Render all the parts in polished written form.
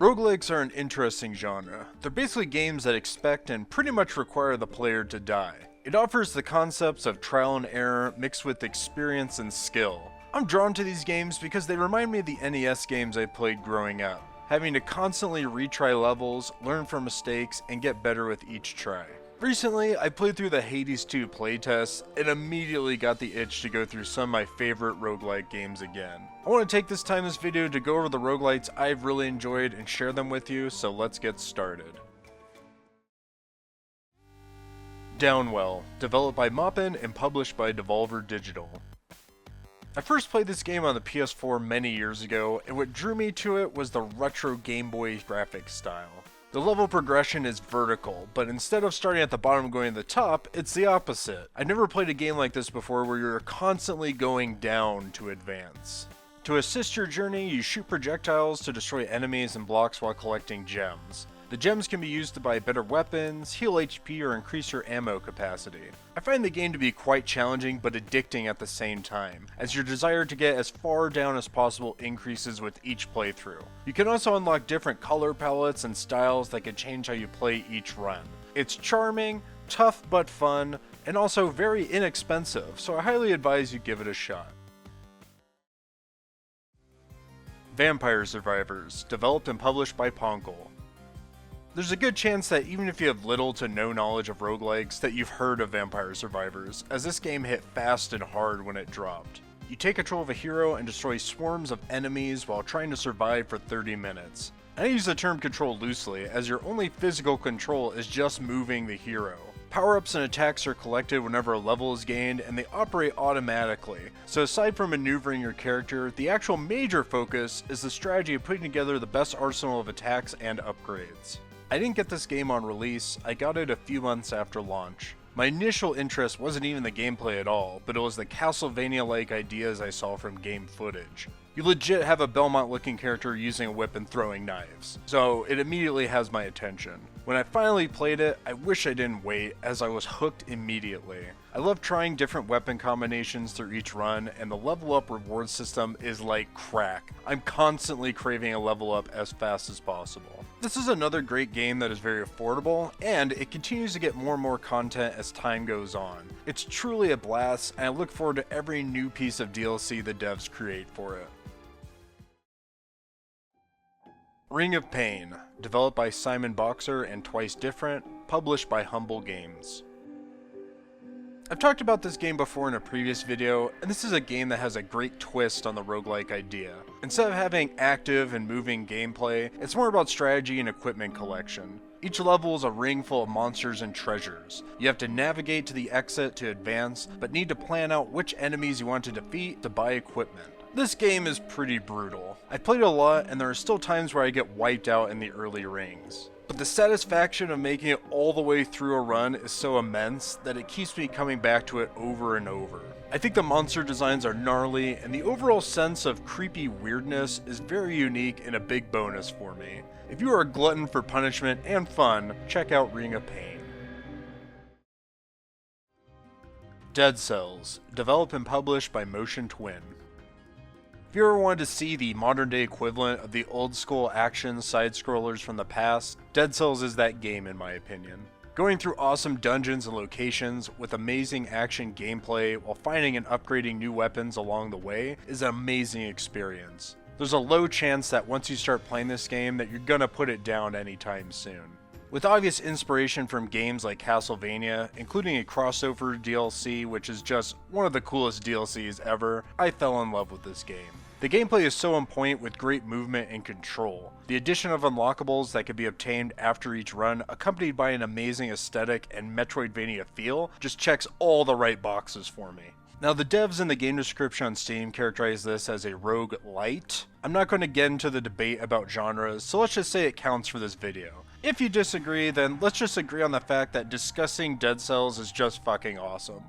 Roguelikes are an interesting genre. They're basically games that expect and pretty much require the player to die. It offers the concepts of trial and error mixed with experience and skill. I'm drawn to these games because they remind me of the NES games I played growing up, having to constantly retry levels, learn from mistakes, and get better with each try. Recently, I played through the Hades 2 playtest and immediately got the itch to go through some of my favorite roguelike games again. I want to take this time in this video to go over the roguelites I've really enjoyed and share them with you, so let's get started. Downwell, developed by Moppin and published by Devolver Digital. I first played this game on the PS4 many years ago, and what drew me to it was the retro Game Boy graphics style. The level progression is vertical, but instead of starting at the bottom and going to the top, it's the opposite. I've never played a game like this before where you're constantly going down to advance. To assist your journey, you shoot projectiles to destroy enemies and blocks while collecting gems. The gems can be used to buy better weapons, heal HP, or increase your ammo capacity. I find the game to be quite challenging but addicting at the same time, as your desire to get as far down as possible increases with each playthrough. You can also unlock different color palettes and styles that can change how you play each run. It's charming, tough but fun, and also very inexpensive, so I highly advise you give it a shot. Vampire Survivors, developed and published by Ponkel. There's a good chance that even if you have little to no knowledge of roguelikes, that you've heard of Vampire Survivors, as this game hit fast and hard when it dropped. You take control of a hero and destroy swarms of enemies while trying to survive for 30 minutes. I use the term control loosely, as your only physical control is just moving the hero. Power-ups and attacks are collected whenever a level is gained, and they operate automatically, so aside from maneuvering your character, the actual major focus is the strategy of putting together the best arsenal of attacks and upgrades. I didn't get this game on release, I got it a few months after launch. My initial interest wasn't even the gameplay at all, but it was the Castlevania-like ideas I saw from game footage. You legit have a Belmont-looking character using a whip and throwing knives, so it immediately has my attention. When I finally played it, I wish I didn't wait, as I was hooked immediately. I love trying different weapon combinations through each run, and the level up reward system is like crack. I'm constantly craving a level up as fast as possible. This is another great game that is very affordable, and it continues to get more and more content as time goes on. It's truly a blast, and I look forward to every new piece of DLC the devs create for it. Ring of Pain, developed by Simon Boxer and Twice Different, published by Humble Games. I've talked about this game before in a previous video, and this is a game that has a great twist on the roguelike idea. Instead of having active and moving gameplay, it's more about strategy and equipment collection. Each level is a ring full of monsters and treasures. You have to navigate to the exit to advance, but need to plan out which enemies you want to defeat to buy equipment. This game is pretty brutal. I played a lot, and there are still times where I get wiped out in the early rings. But the satisfaction of making it all the way through a run is so immense that it keeps me coming back to it over and over. I think the monster designs are gnarly, and the overall sense of creepy weirdness is very unique and a big bonus for me. If you are a glutton for punishment and fun, check out Ring of Pain. Dead Cells, developed and published by Motion Twin. If you ever wanted to see the modern day equivalent of the old school action side-scrollers from the past, Dead Cells is that game in my opinion. Going through awesome dungeons and locations with amazing action gameplay while finding and upgrading new weapons along the way is an amazing experience. There's a low chance that once you start playing this game that you're gonna put it down anytime soon. With obvious inspiration from games like Castlevania, including a crossover DLC which is just one of the coolest DLCs ever, I fell in love with this game. The gameplay is so on point with great movement and control. The addition of unlockables that can be obtained after each run, accompanied by an amazing aesthetic and Metroidvania feel, just checks all the right boxes for me. Now the devs in the game description on Steam characterize this as a roguelite. I'm not going to get into the debate about genres, so let's just say it counts for this video. If you disagree, then let's just agree on the fact that discussing Dead Cells is just fucking awesome.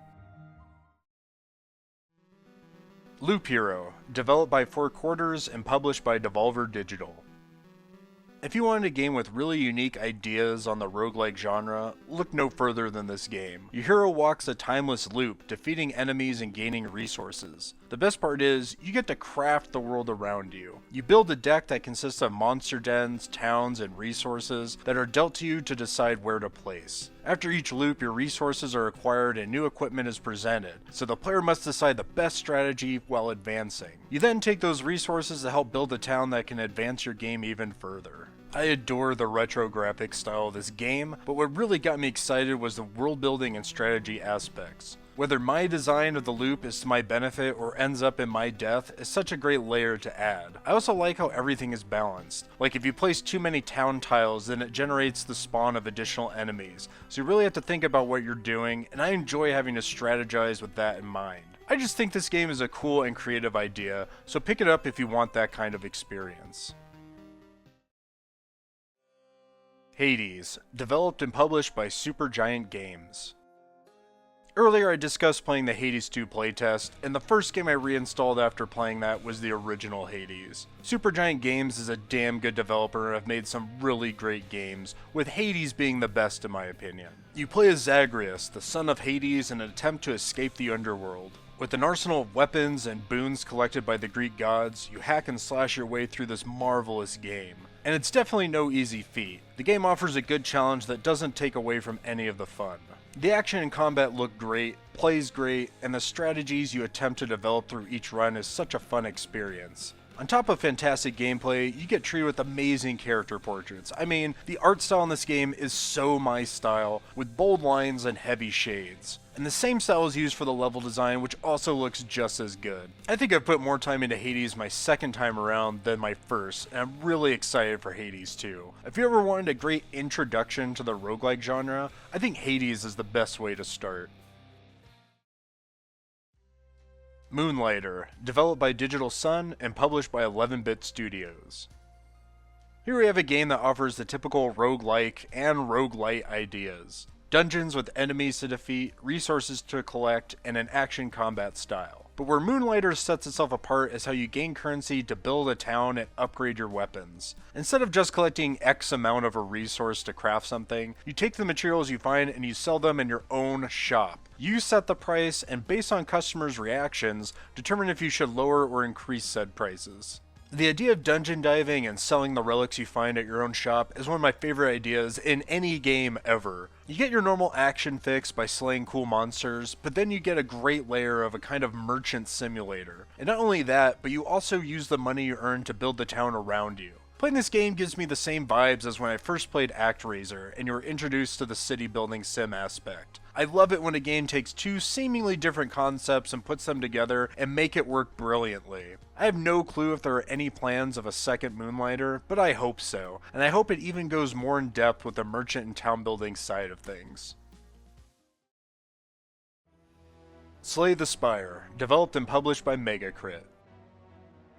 Loop Hero, developed by Four Quarters and published by Devolver Digital. If you wanted a game with really unique ideas on the roguelike genre, look no further than this game. Your hero walks a timeless loop, defeating enemies and gaining resources. The best part is, you get to craft the world around you. You build a deck that consists of monster dens, towns, and resources that are dealt to you to decide where to place. After each loop, your resources are acquired and new equipment is presented, so the player must decide the best strategy while advancing. You then take those resources to help build a town that can advance your game even further. I adore the retro graphic style of this game, but what really got me excited was the world building and strategy aspects. Whether my design of the loop is to my benefit or ends up in my death is such a great layer to add. I also like how everything is balanced. Like if you place too many town tiles, then it generates the spawn of additional enemies, so you really have to think about what you're doing, and I enjoy having to strategize with that in mind. I just think this game is a cool and creative idea, so pick it up if you want that kind of experience. Hades, developed and published by Supergiant Games. Earlier I discussed playing the Hades 2 playtest, and the first game I reinstalled after playing that was the original Hades. Supergiant Games is a damn good developer and have made some really great games, with Hades being the best in my opinion. You play as Zagreus, the son of Hades, in an attempt to escape the underworld. With an arsenal of weapons and boons collected by the Greek gods, you hack and slash your way through this marvelous game. And it's definitely no easy feat. The game offers a good challenge that doesn't take away from any of the fun. The action and combat look great, plays great, and the strategies you attempt to develop through each run is such a fun experience. On top of fantastic gameplay, you get treated with amazing character portraits. I mean, the art style in this game is so my style, with bold lines and heavy shades. And the same style is used for the level design, which also looks just as good. I think I've put more time into Hades my second time around than my first, and I'm really excited for Hades 2. If you ever wanted a great introduction to the roguelike genre, I think Hades is the best way to start. Moonlighter, developed by Digital Sun and published by 11-Bit Studios. Here we have a game that offers the typical roguelike and roguelite ideas. Dungeons with enemies to defeat, resources to collect, and an action combat style. But where Moonlighter sets itself apart is how you gain currency to build a town and upgrade your weapons. Instead of just collecting X amount of a resource to craft something, you take the materials you find and you sell them in your own shop. You set the price, and based on customers' reactions, determine if you should lower or increase said prices. The idea of dungeon diving and selling the relics you find at your own shop is one of my favorite ideas in any game ever. You get your normal action fix by slaying cool monsters, but then you get a great layer of a kind of merchant simulator. And not only that, but you also use the money you earn to build the town around you. Playing this game gives me the same vibes as when I first played ActRaiser and you were introduced to the city building sim aspect. I love it when a game takes two seemingly different concepts and puts them together and make it work brilliantly. I have no clue if there are any plans of a second Moonlighter, but I hope so, and I hope it even goes more in depth with the merchant and town building side of things. Slay the Spire, developed and published by Megacrit.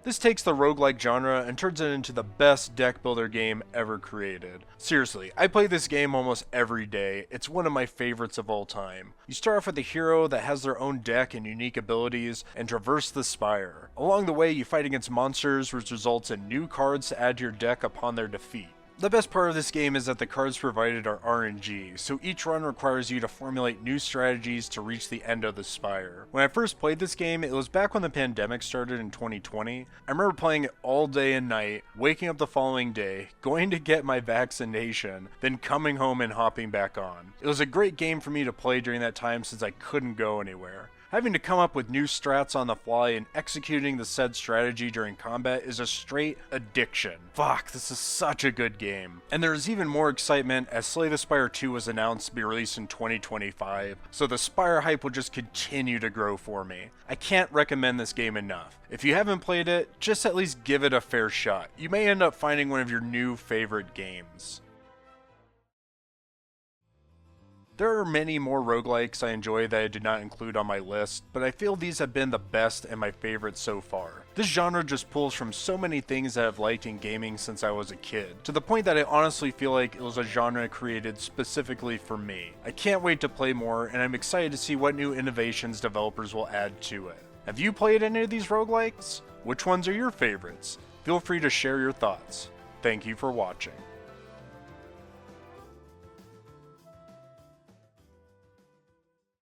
This takes the roguelike genre and turns it into the best deck builder game ever created. Seriously, I play this game almost every day. It's one of my favorites of all time. You start off with a hero that has their own deck and unique abilities and traverse the spire. Along the way, you fight against monsters, which results in new cards to add to your deck upon their defeat. The best part of this game is that the cards provided are RNG, so each run requires you to formulate new strategies to reach the end of the spire. When I first played this game, it was back when the pandemic started in 2020. I remember playing it all day and night, waking up the following day, going to get my vaccination, then coming home and hopping back on. It was a great game for me to play during that time since I couldn't go anywhere. Having to come up with new strats on the fly and executing the said strategy during combat is a straight addiction. Fuck, this is such a good game. And there is even more excitement as Slay the Spire 2 was announced to be released in 2025, so the Spire hype will just continue to grow for me. I can't recommend this game enough. If you haven't played it, just at least give it a fair shot. You may end up finding one of your new favorite games. There are many more roguelikes I enjoy that I did not include on my list, but I feel these have been the best and my favorite so far. This genre just pulls from so many things that I've liked in gaming since I was a kid, to the point that I honestly feel like it was a genre created specifically for me. I can't wait to play more, and I'm excited to see what new innovations developers will add to it. Have you played any of these roguelikes? Which ones are your favorites? Feel free to share your thoughts. Thank you for watching.